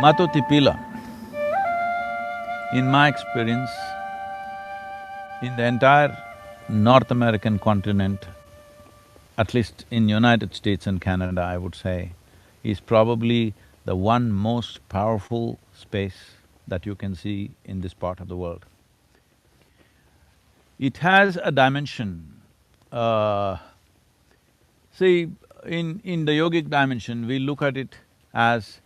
MatoTipila, in my experience, in the entire North American continent, at least in United States and Canada, I would say, is probably the one most powerful space that you can see in this part of the world. It has a dimension. See, in the yogic dimension, we look at it as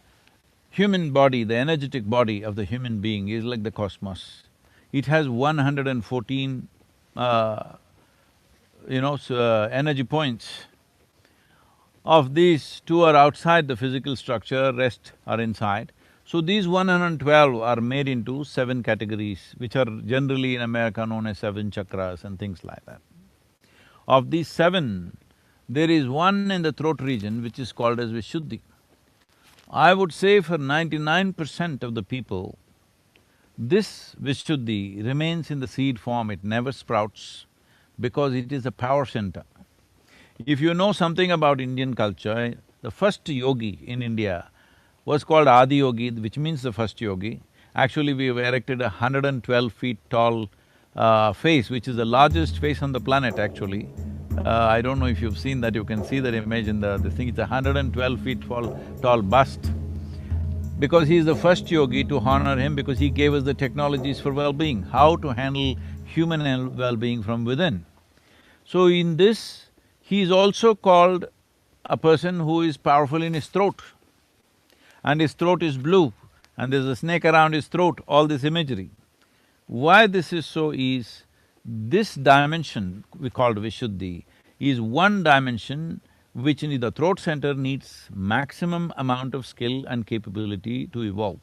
human body, the energetic body of the human being is like the cosmos. It has 114, energy points. Of these, 2 are outside the physical structure, rest are inside. So these 112 are made into 7 categories, which are generally in America known as 7 chakras and things like that. Of these 7, there is one in the throat region which is called as Vishuddha. I would say for 99% of the people, this Vishuddhi remains in the seed form, it never sprouts because it is a power center. If you know something about Indian culture, the first yogi in India was called Adi Yogi, which means the first yogi. Actually, we have erected a 112 feet tall face, which is the largest face on the planet actually. I don't know if you've seen that, you can see that image in the thing, it's a 112 feet tall bust. Because he is the first yogi, to honor him, because he gave us the technologies for well-being, how to handle human well-being from within. So in this, he is also called a person who is powerful in his throat. And his throat is blue, and there's a snake around his throat, all this imagery. Why this is so is, this dimension we called Vishuddhi is one dimension which in the throat center needs maximum amount of skill and capability to evolve.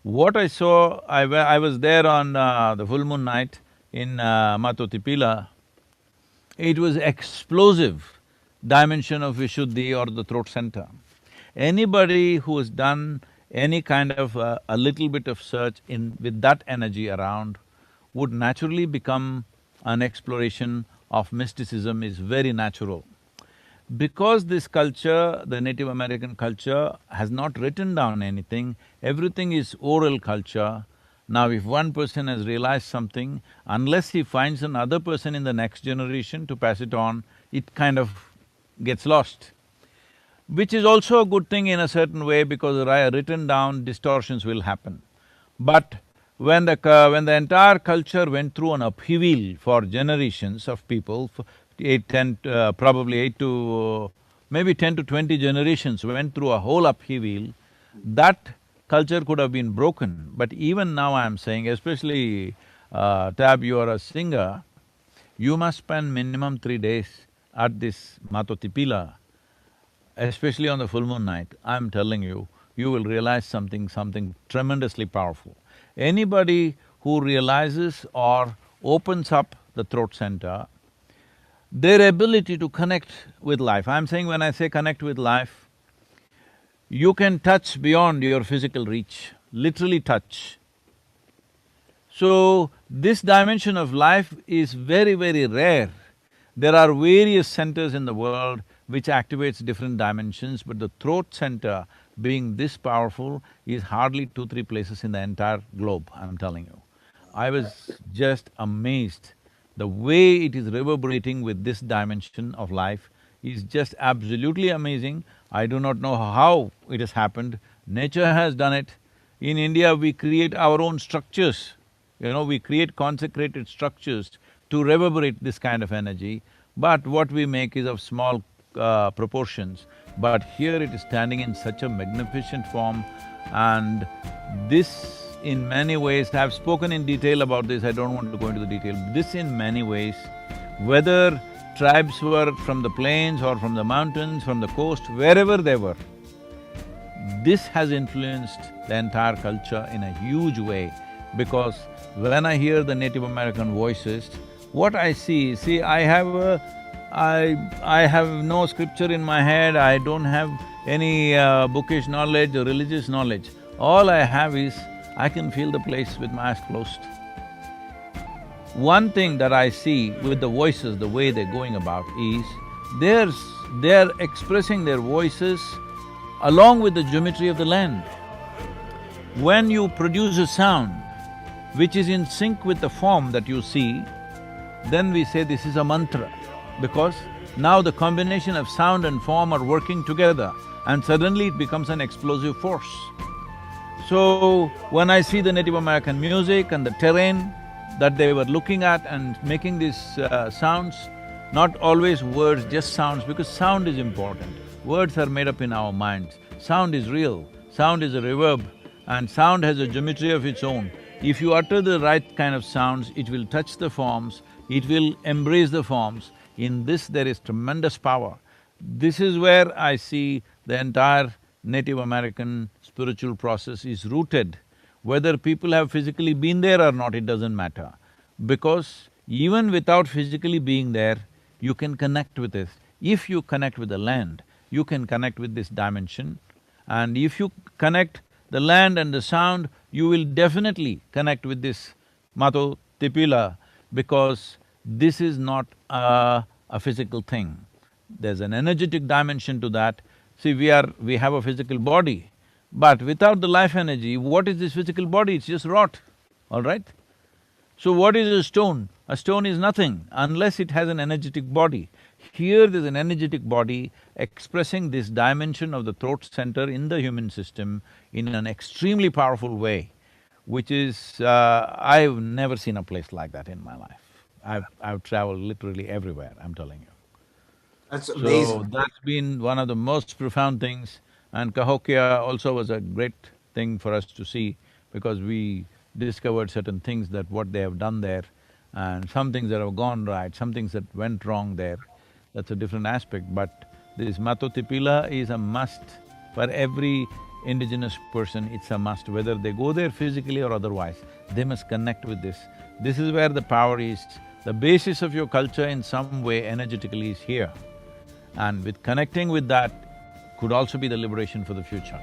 What I saw, I was there on the full moon night in MatoTipila. It was explosive dimension of Vishuddhi or the throat center. Anybody who has done any kind of a little bit of search with that energy around would naturally become an exploration of mysticism is very natural. Because this culture, the Native American culture, has not written down anything, everything is oral culture. Now if one person has realized something, unless he finds another person in the next generation to pass it on, it kind of gets lost. Which is also a good thing in a certain way, because written down distortions will happen. But when the entire culture went through an upheaval for generations of people, probably 8 to… maybe 10 to 20 generations went through a whole upheaval, that culture could have been broken. But even now I'm saying, especially Tab, you are a singer, you must spend minimum 3 days at this MatoTipila, especially on the full moon night. I'm telling you, you will realize something tremendously powerful. Anybody who realizes or opens up the throat center, their ability to connect with life, I'm saying when I say connect with life, you can touch beyond your physical reach, literally touch. So, this dimension of life is very, very rare. There are various centers in the world which activates different dimensions, but the throat center being this powerful is hardly 2-3 places in the entire globe, I'm telling you. I was just amazed. The way it is reverberating with this dimension of life is just absolutely amazing. I do not know how it has happened. Nature has done it. In India, we create our own structures. We create consecrated structures to reverberate this kind of energy, but what we make is of small proportions. But here it is standing in such a magnificent form, and this in many ways, I've spoken in detail about this, I don't want to go into the detail. This in many ways, whether tribes were from the plains or from the mountains, from the coast, wherever they were, this has influenced the entire culture in a huge way, because when I hear the Native American voices, what I see, I have no scripture in my head, I don't have any bookish knowledge or religious knowledge. All I have is, I can feel the place with my eyes closed. One thing that I see with the voices, the way they're going about is, they're expressing their voices along with the geometry of the land. When you produce a sound which is in sync with the form that you see, then we say this is a mantra, because now the combination of sound and form are working together and suddenly it becomes an explosive force. So, when I see the Native American music and the terrain that they were looking at and making these sounds, not always words, just sounds, because sound is important. Words are made up in our minds. Sound is real, sound is a reverb, and sound has a geometry of its own. If you utter the right kind of sounds, it will touch the forms, it will embrace the forms. In this there is tremendous power. This is where I see the entire Native American spiritual process is rooted. Whether people have physically been there or not, it doesn't matter. Because even without physically being there, you can connect with it. If you connect with the land, you can connect with this dimension. And if you connect the land and the sound, you will definitely connect with this MatoTipila, because this is not a physical thing. There's an energetic dimension to that. See, we have a physical body, but without the life energy, what is this physical body? It's just rot, all right? So what is a stone? A stone is nothing unless it has an energetic body. Here there's an energetic body expressing this dimension of the throat center in the human system in an extremely powerful way, which is… I've never seen a place like that in my life. I've traveled literally everywhere, I'm telling you. That's amazing. So that's been one of the most profound things, and Cahokia also was a great thing for us to see, because we discovered certain things that what they have done there, and some things that have gone right, some things that went wrong there. That's a different aspect, but this MatoTipila is a must for every indigenous person. It's a must, whether they go there physically or otherwise, they must connect with this. This is where the power is. The basis of your culture in some way energetically is here. And with connecting with that could also be the liberation for the future.